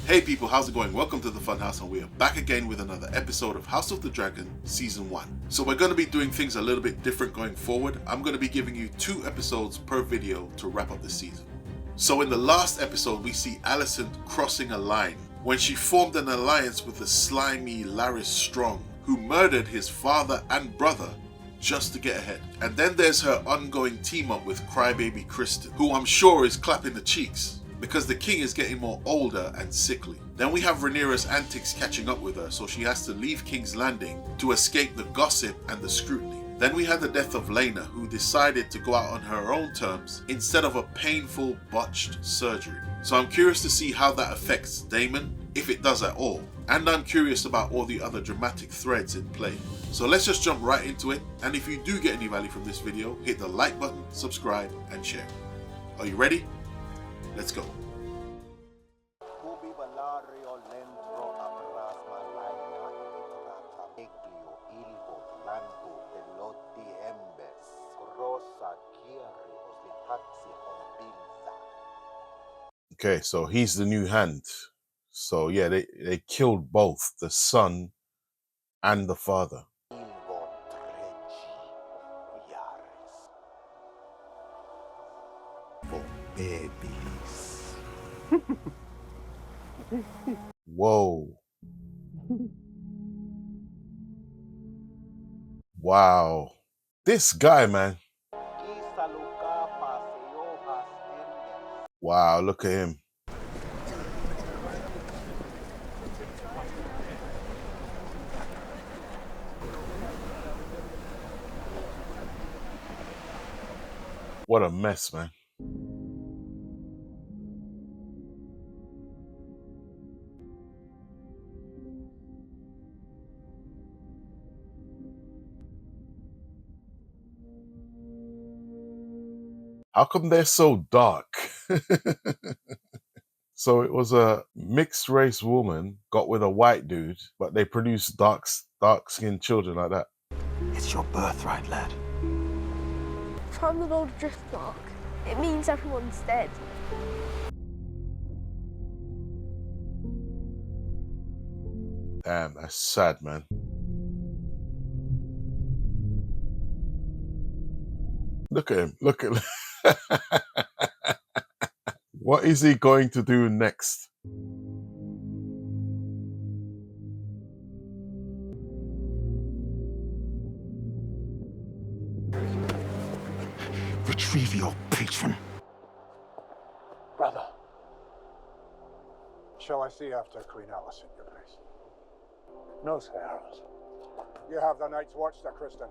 Hey people, how's it going? Welcome to the Funhouse, and we are back again with another episode of House of the Dragon Season 1. So we're going to be doing things a little bit different going forward. I'm going to be giving you 2 episodes per video to wrap up the season. So in the last episode, we see Alicent crossing a line when she formed an alliance with the slimy Larys Strong, who murdered his father and brother just to get ahead. And then there's her ongoing team up with crybaby Kristen, who I'm sure is clapping the cheeks because the king is getting more older and sickly. Then we have Rhaenyra's antics catching up with her, so she has to leave King's Landing to escape the gossip and the scrutiny. Then we had the death of Laena, who decided to go out on her own terms instead of a painful, botched surgery. So I'm curious to see how that affects Daemon, if it does at all. And I'm curious about all the other dramatic threads in play. So let's just jump right into it. And if you do get any value from this video, hit the like button, subscribe, and share. Are you ready? Let's go. Okay, so he's the new hand. So yeah, they killed both the son and the father. Babies. Whoa. Wow. This guy, man. Wow, look at him. What a mess, man. How come they're so dark? So it was a mixed race woman got with a white dude, but they produced dark skinned children like that. It's your birthright, lad. From the Lord Driftmark, it means everyone's dead. Damn, that's sad, man. Look at him. Look at What is he going to do next? Retrieve your patron. Brother, shall I see after Queen Alicent, your grace? No, Sir Harold. You have the Night's Watch, Sir Kristen.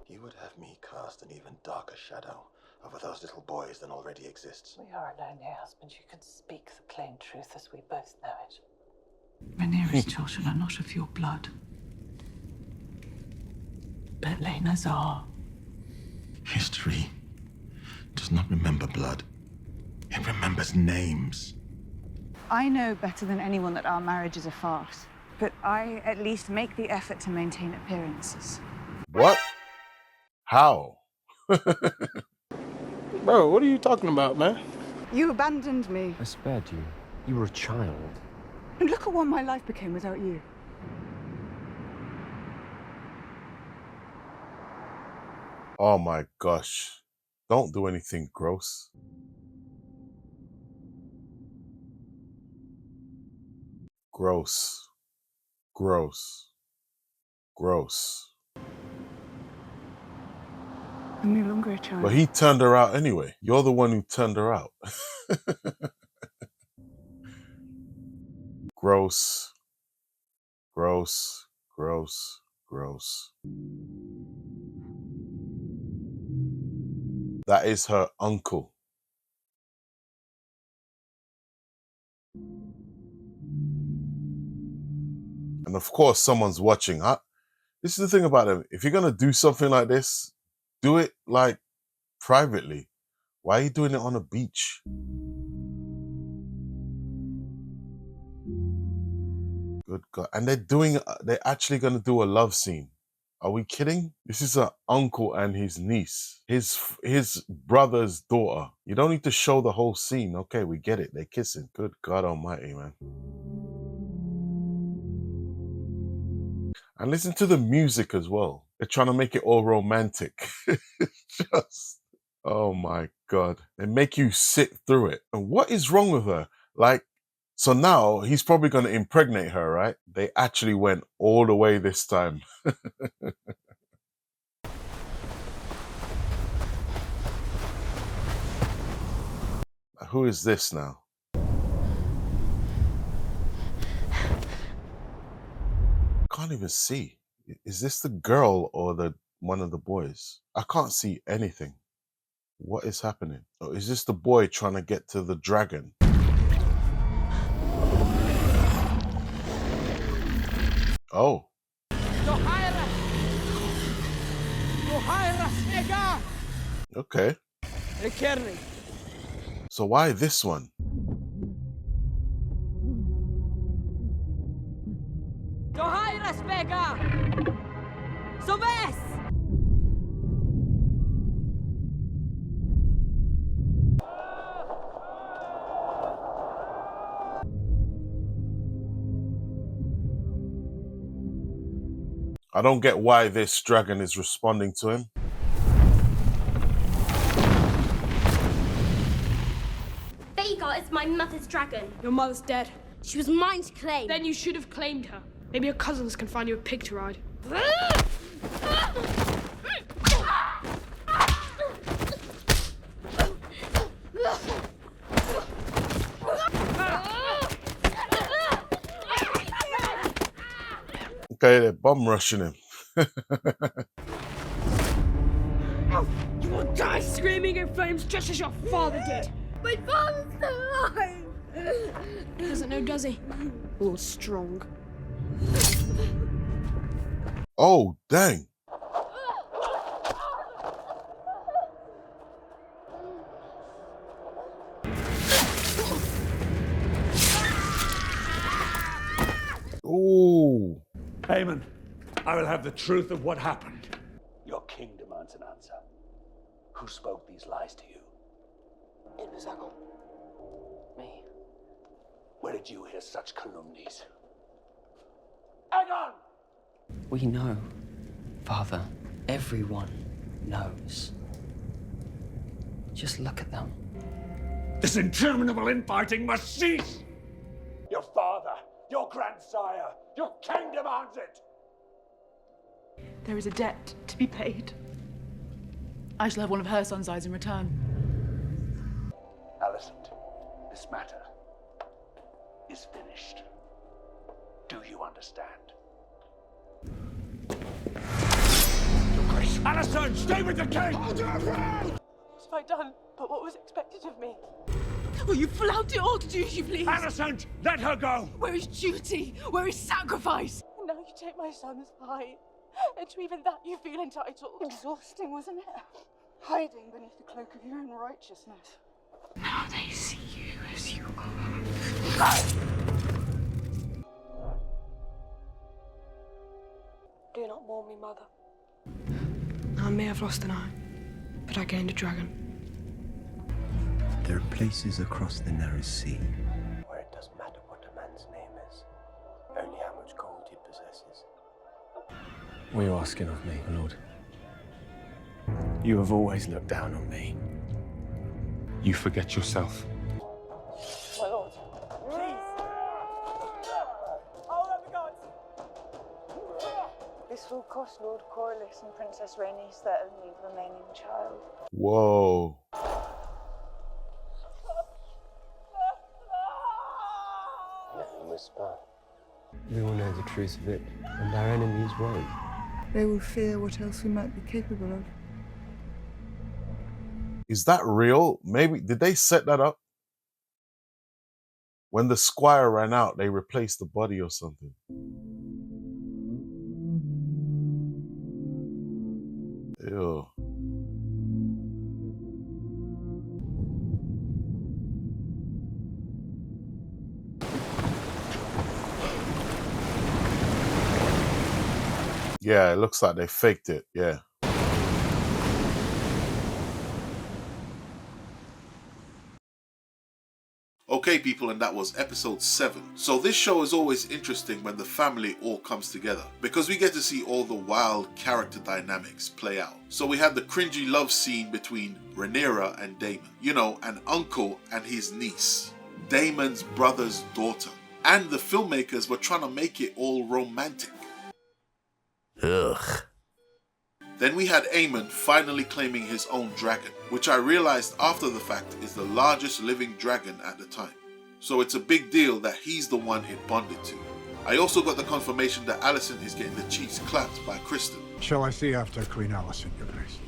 You would have me cast an even darker shadow over those little boys than already exists. We are alone here, husband. You can speak the plain truth as we both know it. Rhaenyra's children are not of your blood. But Laena's are. History does not remember blood. It remembers names. I know better than anyone that our marriage is a farce, but I at least make the effort to maintain appearances. What? How? Bro, what are you talking about, man? You abandoned me, I spared you. You were a child. and look at what my life became without you. Oh my gosh. Don't do anything gross. Gross. Gross. Gross. I'm no longer a child. But he turned her out anyway. You're the one who turned her out. Gross. Gross. Gross. Gross. That is her uncle. And of course, someone's watching. This is the thing about them. If you're going to do something like this, do it like privately. Why are you doing it on a beach? Good God. And they're actually going to do a love scene. Are we kidding? This is an uncle and his niece. His brother's daughter. You don't need to show the whole scene. Okay, we get it. They're kissing. Good God almighty, man. And listen to the music as well. They're trying to make it all romantic. Just, oh my God. They make you sit through it. And what is wrong with her? Like, so now he's probably going to impregnate her, right? They actually went all the way this time. Who is this now? Can't even see. Is this the girl or one of the boys? I can't see anything. What is happening? Oh, is this the boy trying to get to the dragon? Oh. Okay. So why this one? I don't get why this dragon is responding to him. Vhagar is my mother's dragon. Your mother's dead. She was mine to claim. Then you should have claimed her. Maybe your cousins can find you a pig to ride. Okay, they're bum rushing him. You will die screaming in flames just as your father did. My father's still alive. He doesn't know, does he? All strong. Oh, dang. Ooh. Aemond, I will have the truth of what happened. Your king demands an answer. Who spoke these lies to you? It was Aemond. Me. Where did you hear such calumnies? Aegon! We know, Father. Everyone knows. Just look at them. This interminable infighting must cease! Your father, your grandsire, your king demands it! There is a debt to be paid. I shall have one of her son's eyes in return. Alicent, this matter is finished. Do you understand? Your Grace! Alicent, stay with the king! What have I done but what was expected of me? Will you flout it all to do as you please? Alicent, let her go! Where is duty? Where is sacrifice? And now you take my son's eye. And to even that you feel entitled. Exhausting, wasn't it? Hiding beneath the cloak of your own righteousness. Now they see you as you are. Do not mourn me, mother. I may have lost an eye, but I gained a dragon. There are places across the narrow sea Where it doesn't matter what a man's name is, only how much gold he possesses. What are you asking of me, Lord? You have always looked down on me. You forget yourself. My lord, please. Hold up the gods. This will cost Lord Corlys and Princess Rhaenys their only remaining child. Whoa. Whisper. We will know the truth of it, and our enemies won't. They will fear what else we might be capable of. Is that real? Maybe, did they set that up? When the squire ran out, they replaced the body or something. Ew. Yeah, it looks like they faked it, yeah. Okay, people, and that was episode 7. So this show is always interesting when the family all comes together, because we get to see all the wild character dynamics play out. So we had the cringy love scene between Rhaenyra and Daemon. You know, an uncle and his niece. Daemon's brother's daughter. And the filmmakers were trying to make it all romantic. Ugh. Then we had Aemond finally claiming his own dragon, which I realized after the fact is the largest living dragon at the time. So it's a big deal that he's the one it bonded to. I also got the confirmation that Alicent is getting the cheeks clapped by Kristen. Shall I see after Queen Alicent, your grace?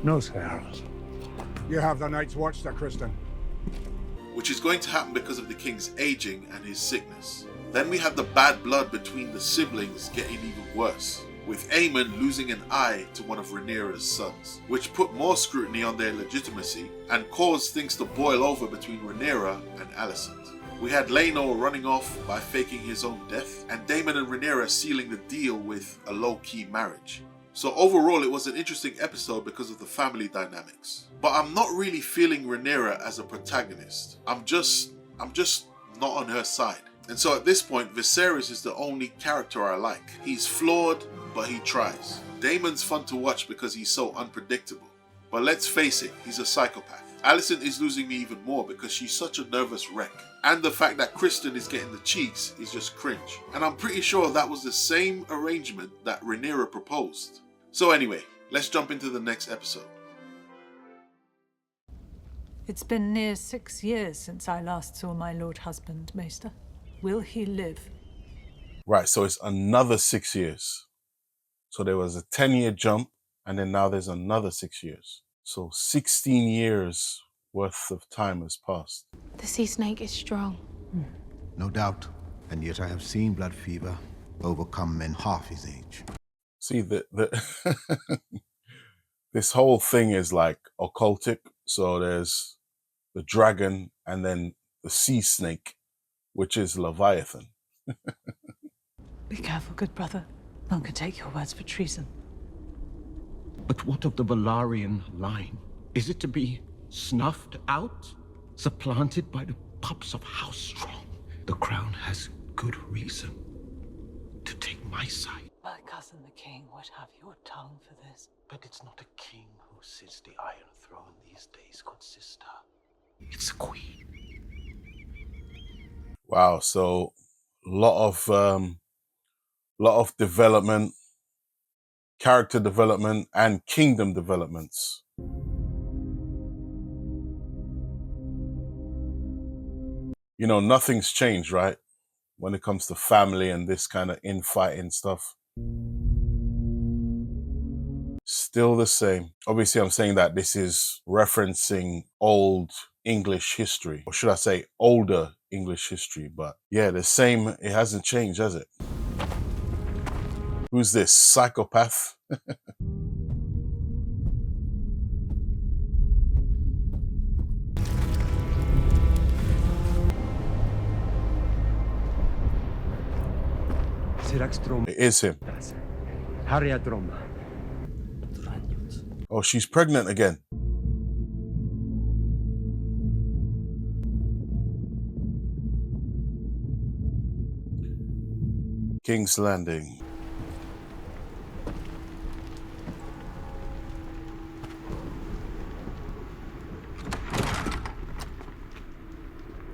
No, sir. You have the Night's Watch, Sir Kristen. Which is going to happen because of the king's aging and his sickness. Then we had the bad blood between the siblings getting even worse, with Aemond losing an eye to one of Rhaenyra's sons, which put more scrutiny on their legitimacy and caused things to boil over between Rhaenyra and Alicent. We had Laenor running off by faking his own death, and Daemon and Rhaenyra sealing the deal with a low-key marriage. So overall it was an interesting episode because of the family dynamics. But I'm not really feeling Rhaenyra as a protagonist. I'm just not on her side. And so at this point, Viserys is the only character I like. He's flawed, but he tries. Daemon's fun to watch because he's so unpredictable. But let's face it, he's a psychopath. Alicent is losing me even more because she's such a nervous wreck. And the fact that Kristen is getting the cheeks is just cringe. And I'm pretty sure that was the same arrangement that Rhaenyra proposed. So anyway, let's jump into the next episode. It's been near 6 years since I last saw my lord husband, Maester. Will he live? Right, so it's another 6 years. So there was a 10-year jump, and then now there's another 6 years. So 16 years worth of time has passed. The sea snake is strong. No doubt. And yet I have seen blood fever overcome men half his age. See, this whole thing is like occultic. So there's the dragon and then the sea snake, which is Leviathan. Be careful, good brother. None can take your words for treason. But what of the Velaryon line? Is it to be snuffed out? Supplanted by the pups of House Strong? The crown has good reason to take my side. My cousin the king would have your tongue for this. But it's not a king who sits the Iron Throne these days, good sister. It's a queen. Wow, so lot of development, character development, and kingdom developments. You know, nothing's changed, right? When it comes to family and this kind of infighting stuff. Still the same. Obviously, I'm saying that this is referencing old English history, or should I say older English history, but yeah, the same, it hasn't changed, has it? Who's this psychopath? It is him. Oh, she's pregnant again. King's Landing.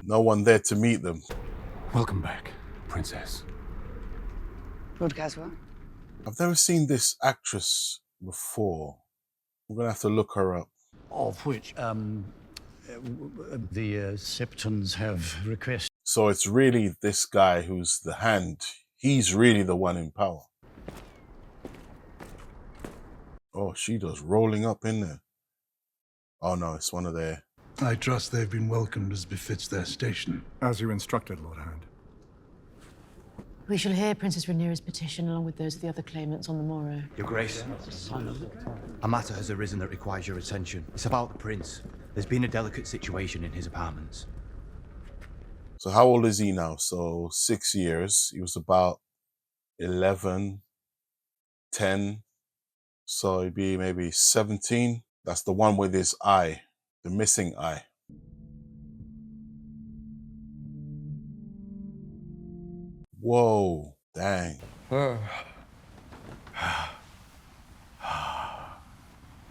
No one there to meet them. Welcome back, Princess. Lord Caswell? I've never seen this actress before. I'm gonna have to look her up. Of which, the Septons have requested. So it's really this guy who's the hand. He's really the one in power. Oh, she does rolling up in there. Oh no, it's one of their... I trust they've been welcomed as befits their station. As you instructed, Lord Hand. We shall hear Princess Rhaenyra's petition along with those of the other claimants on the morrow. Your Grace, a matter has arisen that requires your attention. It's about the Prince. There's been a delicate situation in his apartments. So how old is he now? So 6 years. He was about 11, 10. So it'd be maybe 17. That's the one with his eye, the missing eye. Whoa, dang.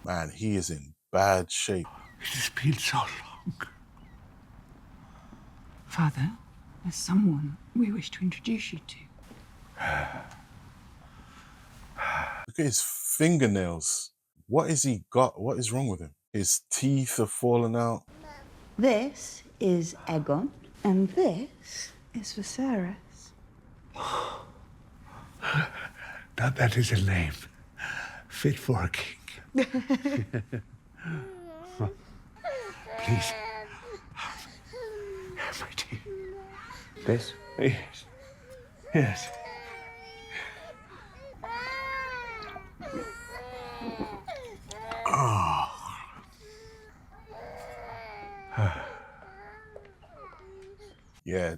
Man, he is in bad shape. It has been so long. Father, there's someone we wish to introduce you to. Look at his fingernails. What has he got? What is wrong with him? His teeth are falling out. This is Aegon, and this is Viserys. Now that is a name fit for a king. Please. My dear. This? Yes. Yes. Oh. Yeah,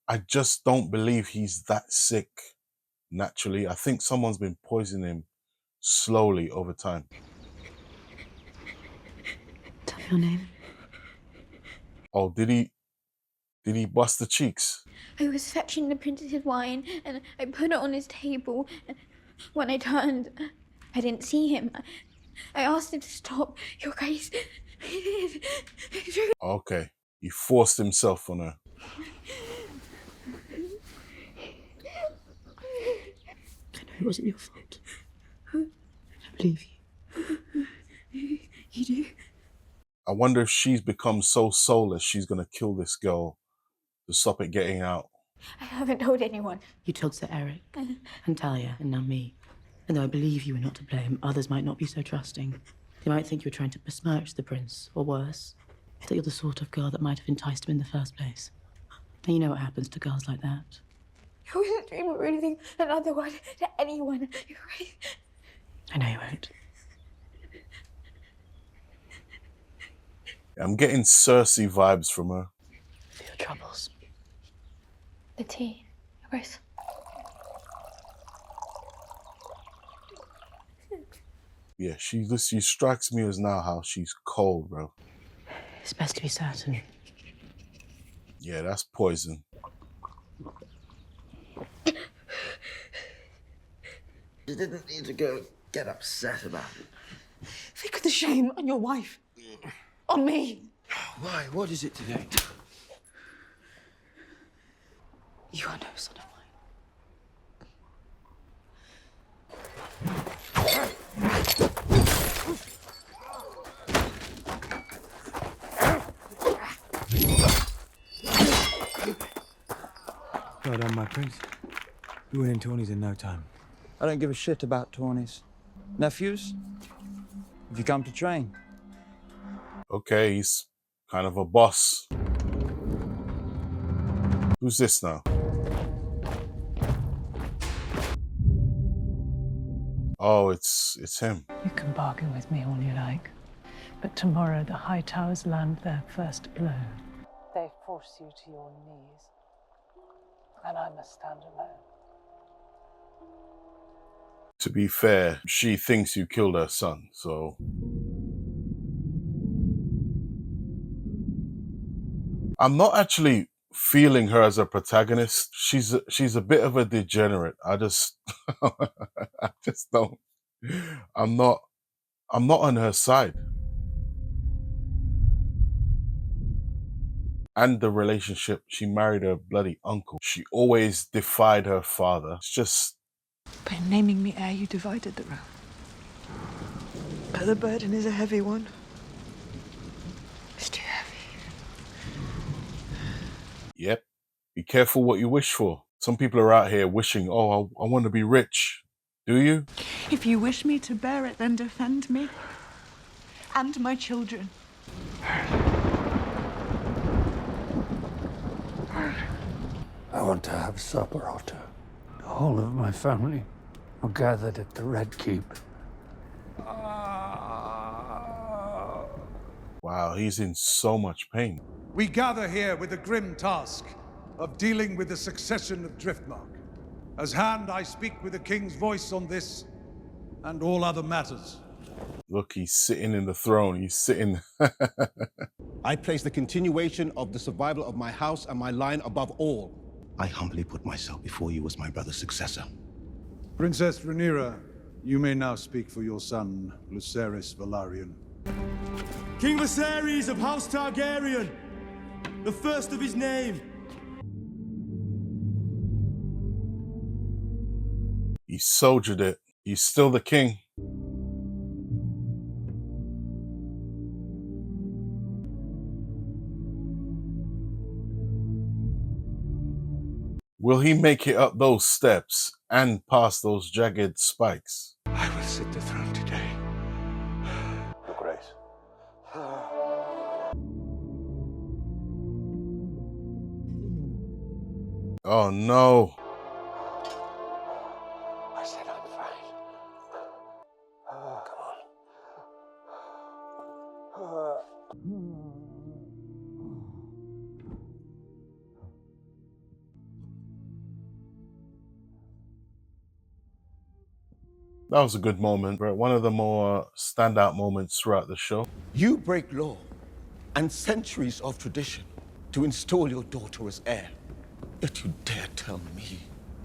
I just don't believe he's that sick naturally. I think someone's been poisoning him slowly over time. Tell me your name. Oh, did he bust the cheeks? I was fetching the princess's wine and I put it on his table. When I turned, I didn't see him. I asked him to stop. Your Grace, he did. Okay, he forced himself on her. I know it wasn't your fault. I believe you. You do? I wonder if she's become so soulless she's gonna kill this girl to stop it getting out. I haven't told anyone. You told Sir Eric, and Talia, and now me. And though I believe you were not to blame, others might not be so trusting. They might think you were trying to besmirch the prince, or worse, that you're the sort of girl that might have enticed him in the first place. And you know what happens to girls like that. I wasn't dreaming of anything another word to anyone. Your Grace. I know you won't. I'm getting Cersei vibes from her. For your troubles. The tea, Your Grace. Yeah, she strikes me as now how she's cold, bro. It's best to be certain. Yeah, that's poison. You didn't need to go get upset about it. Think of the shame on your wife. On me. Why? What is it today? You are no son of Well done, my prince. You win in tourneys in no time. I don't give a shit about tourneys. Nephews, have you come to train? Okay, he's kind of a boss. Who's this now? Oh, it's him. You can bargain with me all you like, but tomorrow the Hightowers land their first blow. They force you to your knees, and I must stand alone. To be fair, she thinks you killed her son, so... I'm not actually feeling her as a protagonist. She's a bit of a degenerate. I just don't. I'm not on her side. And the relationship, she married her bloody uncle. She always defied her father. It's just... By naming me heir, you divided the realm. But the burden is a heavy one. It's too heavy. Yep. Be careful what you wish for. Some people are out here wishing, oh, I want to be rich. Do you? If you wish me to bear it, then defend me. And my children. I want to have supper, Otto. The whole of my family are gathered at the Red Keep. Wow, he's in so much pain. We gather here with the grim task of dealing with the succession of Driftmark. As hand, I speak with the king's voice on this and all other matters. Look, he's sitting in the throne. He's sitting. I place the continuation of the survival of my house and my line above all. I humbly put myself before you as my brother's successor. Princess Rhaenyra, you may now speak for your son, Lucerys Velaryon. King Viserys of House Targaryen, the first of his name. He soldiered it. He's still the king. Will he make it up those steps and past those jagged spikes? I will sit the throne today. Your Grace. Oh no. I said I'm fine. Come on. That was a good moment, bro. One of the more standout moments throughout the show. You break law and centuries of tradition to install your daughter as heir. Yet you dare tell me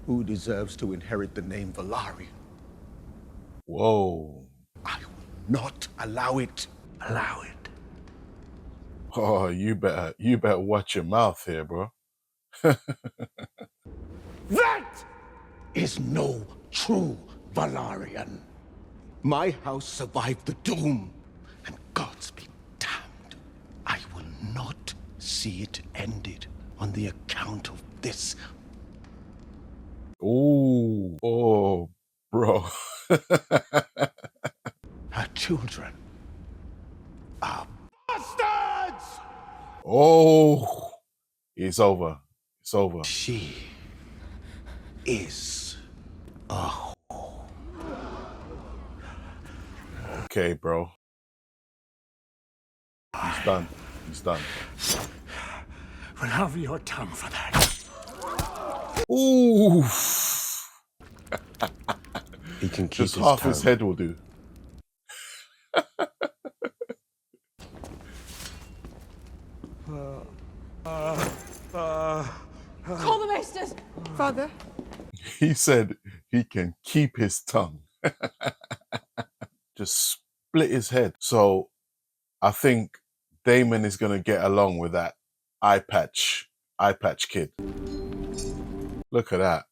who deserves to inherit the name Velaryon. Whoa. I will not allow it. Allow it. Oh, you better watch your mouth here, bro. That is no true Velaryon. My house survived the doom, and gods be damned. I will not see it ended on the account of this. Ooh, oh, bro. Her children are bastards! Oh, it's over. It's over. She is a whore. Okay, bro. He's done. He's done. We'll have your tongue for that. Ooh. He can keep Just his half tongue. his head will do. Call the maesters! Father? He said he can keep his tongue. Just split his head. So I think Daemon is going to get along with that eye patch kid. Look at that.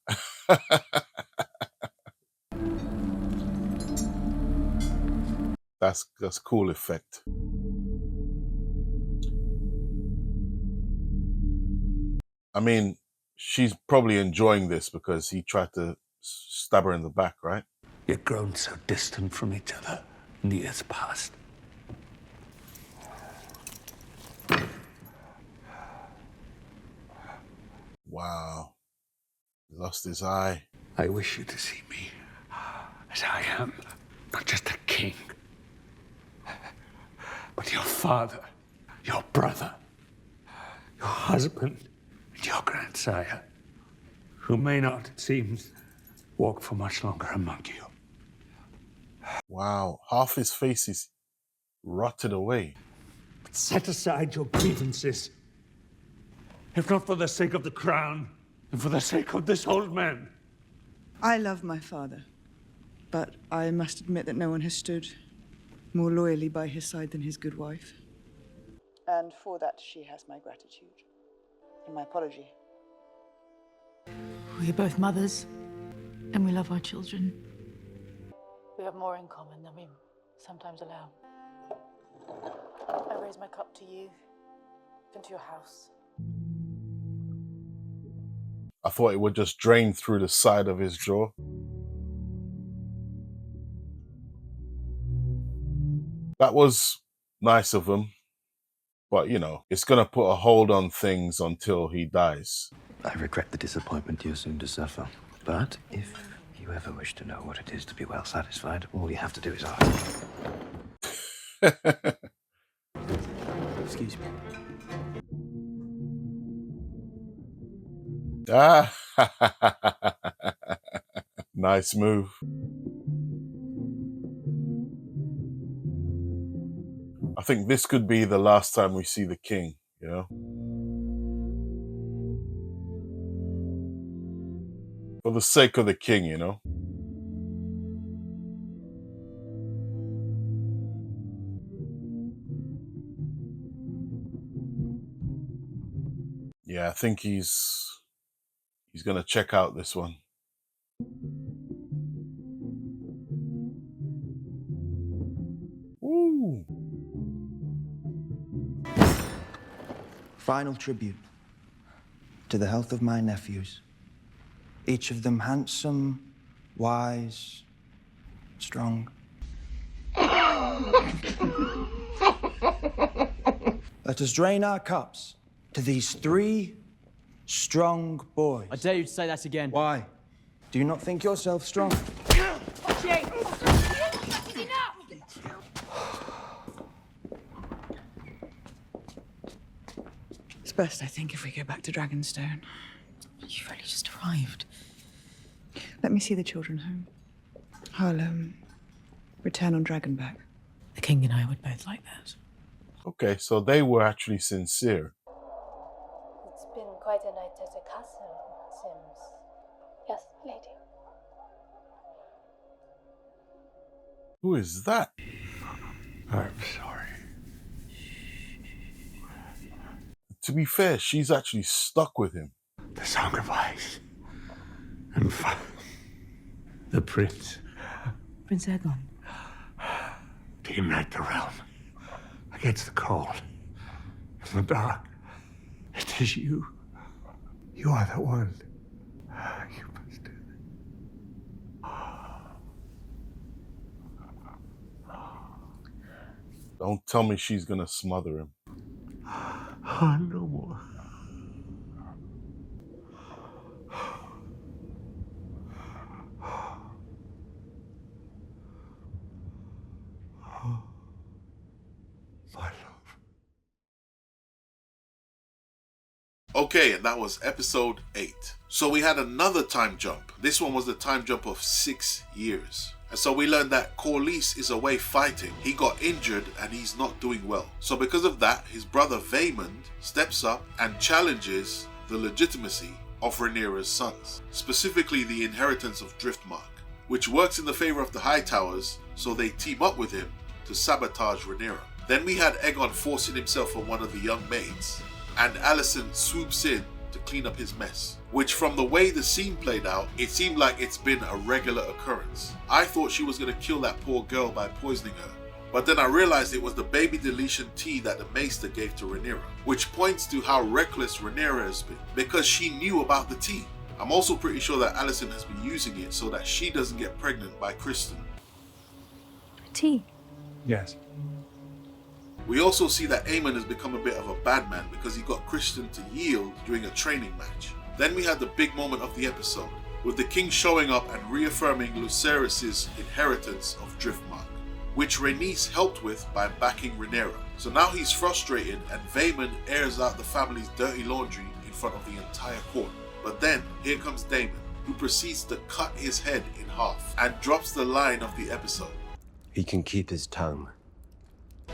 That's cool effect. I mean, she's probably enjoying this because he tried to stab her in the back, right? You've grown so distant from each other in the years past. Wow. He lost his eye. I wish you to see me as I am, not just a king, but your father, your brother, your husband, and your grandsire, who may not, it seems, walk for much longer among you. Wow. Half his face is rotted away. But set aside your grievances, if not for the sake of the crown, and for the sake of this old man. I love my father, but I must admit that no one has stood more loyally by his side than his good wife. And for that, she has my gratitude and my apology. We're both mothers, and we love our children. We have more in common than we sometimes allow. I raise my cup to you and to your house. I thought it would just drain through the side of his jaw. That was nice of him. But, you know, it's going to put a hold on things until he dies. I regret the disappointment you're soon to suffer. But if you ever wish to know what it is to be well satisfied, all you have to do is ask. Excuse me. Ah, Nice move. I think this could be the last time we see the king, you know? For the sake of the king, you know? Yeah, I think he's gonna check out this one. Woo! Final tribute to the health of my nephews. Each of them handsome, wise, strong. Let us drain our cups to these 3 strong boys. I dare you to say that again. Why? Do you not think yourself strong? It's best, I think, if we go back to Dragonstone. You've only just arrived. Let me see the children home. I'll, return on Dragonback. The king and I would both like that. Okay, so they were actually sincere. It's been quite a night at the castle, Sims. Yes, lady. Who is that? I'm sorry. To be fair, she's actually stuck with him. The Song of Ice. And the prince. Prince Aegon. To unite the realm against the cold and the dark. It is you. You are the one. You must do it. Don't tell me she's gonna smother him. Oh, no more. Okay, and that was episode 8. So we had another time jump. This one was the time jump of 6 years. And so we learned that Corlys is away fighting. He got injured and he's not doing well. So because of that, his brother Vaemond steps up and challenges the legitimacy of Rhaenyra's sons, specifically the inheritance of Driftmark, which works in the favor of the Hightowers, so they team up with him to sabotage Rhaenyra. Then we had Aegon forcing himself on one of the young maids, and Alicent swoops in to clean up his mess, which from the way the scene played out, it seemed like it's been a regular occurrence. I thought she was going to kill that poor girl by poisoning her, but then I realized it was the baby deletion tea that the maester gave to Rhaenyra, which points to how reckless Rhaenyra has been, because she knew about the tea. I'm also pretty sure that Alicent has been using it so that she doesn't get pregnant by Kristen. Tea? Yes. We also see that Aemond has become a bit of a bad man because he got Kristen to yield during a training match. Then we had the big moment of the episode, with the king showing up and reaffirming Lucerys' inheritance of Driftmark, which Rhaenys helped with by backing Rhaenyra. So now he's frustrated and Vaemond airs out the family's dirty laundry in front of the entire court. But then, here comes Daemon, who proceeds to cut his head in half and drops the line of the episode. He can keep his tongue.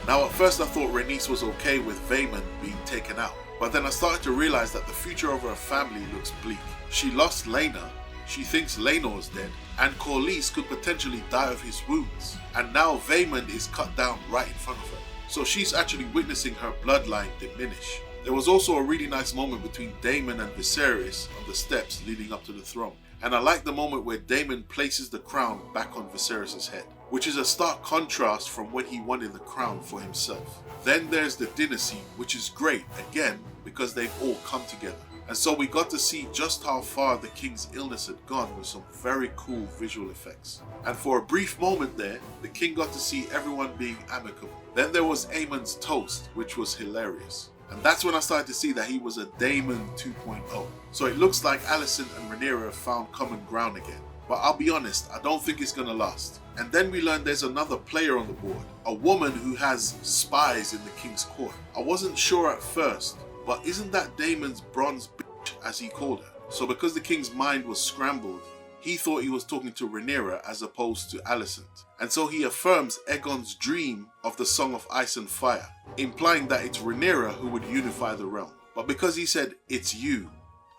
Now at first I thought Rhaenys was okay with Vaemond being taken out, but then I started to realize that the future of her family looks bleak. She lost Laena, she thinks Laenor is dead, and Corlys could potentially die of his wounds. And now Vaemond is cut down right in front of her. So she's actually witnessing her bloodline diminish. There was also a really nice moment between Daemon and Viserys on the steps leading up to the throne. And I like the moment where Daemon places the crown back on Viserys' head, which is a stark contrast from when he wanted the crown for himself. Then there's the dinner scene, which is great, again, because they've all come together. And so we got to see just how far the king's illness had gone with some very cool visual effects. And for a brief moment there, the king got to see everyone being amicable. Then there was Aemond's toast, which was hilarious. And that's when I started to see that he was a Daemon 2.0. So it looks like Alicent and Rhaenyra have found common ground again. But I'll be honest, I don't think it's gonna last. And then we learned there's another player on the board, a woman who has spies in the king's court. I wasn't sure at first, but isn't that Daemon's bronze bitch, as he called her? So because the king's mind was scrambled, he thought he was talking to Rhaenyra as opposed to Alicent. And so he affirms Aegon's dream of the Song of Ice and Fire, implying that it's Rhaenyra who would unify the realm. But because he said, "It's you,"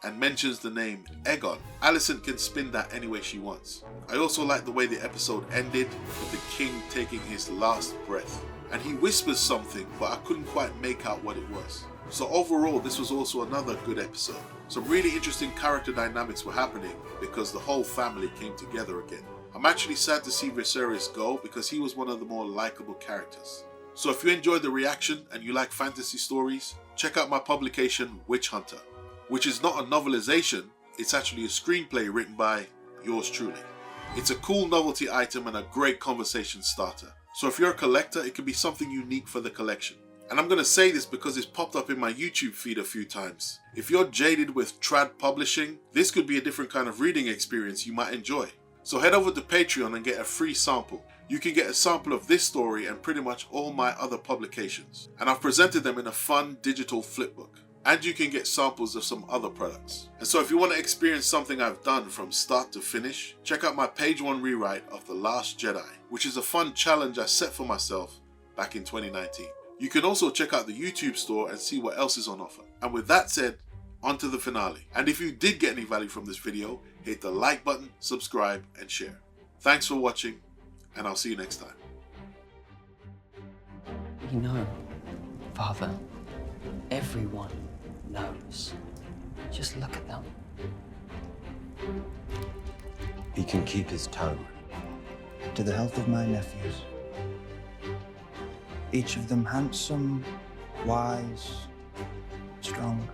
and mentions the name Aegon, Alicent can spin that any way she wants. I also like the way the episode ended with the king taking his last breath. And he whispers something, but I couldn't quite make out what it was. So overall, this was also another good episode. Some really interesting character dynamics were happening because the whole family came together again. I'm actually sad to see Viserys go because he was one of the more likable characters. So if you enjoyed the reaction and you like fantasy stories, check out my publication Witch Hunter, which is not a novelization, it's actually a screenplay written by yours truly. It's a cool novelty item and a great conversation starter. So if you're a collector, it could be something unique for the collection. And I'm going to say this because it's popped up in my YouTube feed a few times. If you're jaded with trad publishing, this could be a different kind of reading experience you might enjoy. So head over to Patreon and get a free sample. You can get a sample of this story and pretty much all my other publications. And I've presented them in a fun digital flipbook. And you can get samples of some other products. And so if you want to experience something I've done from start to finish, check out my page 1 rewrite of The Last Jedi, which is a fun challenge I set for myself back in 2019. You can also check out the YouTube store and see what else is on offer. And with that said, on to the finale. And if you did get any value from this video, hit the like button, subscribe, and share. Thanks for watching, and I'll see you next time. You know, Father, everyone knows. Just look at them. He can keep his tongue. To the health of my nephews. Each of them handsome, wise, strong.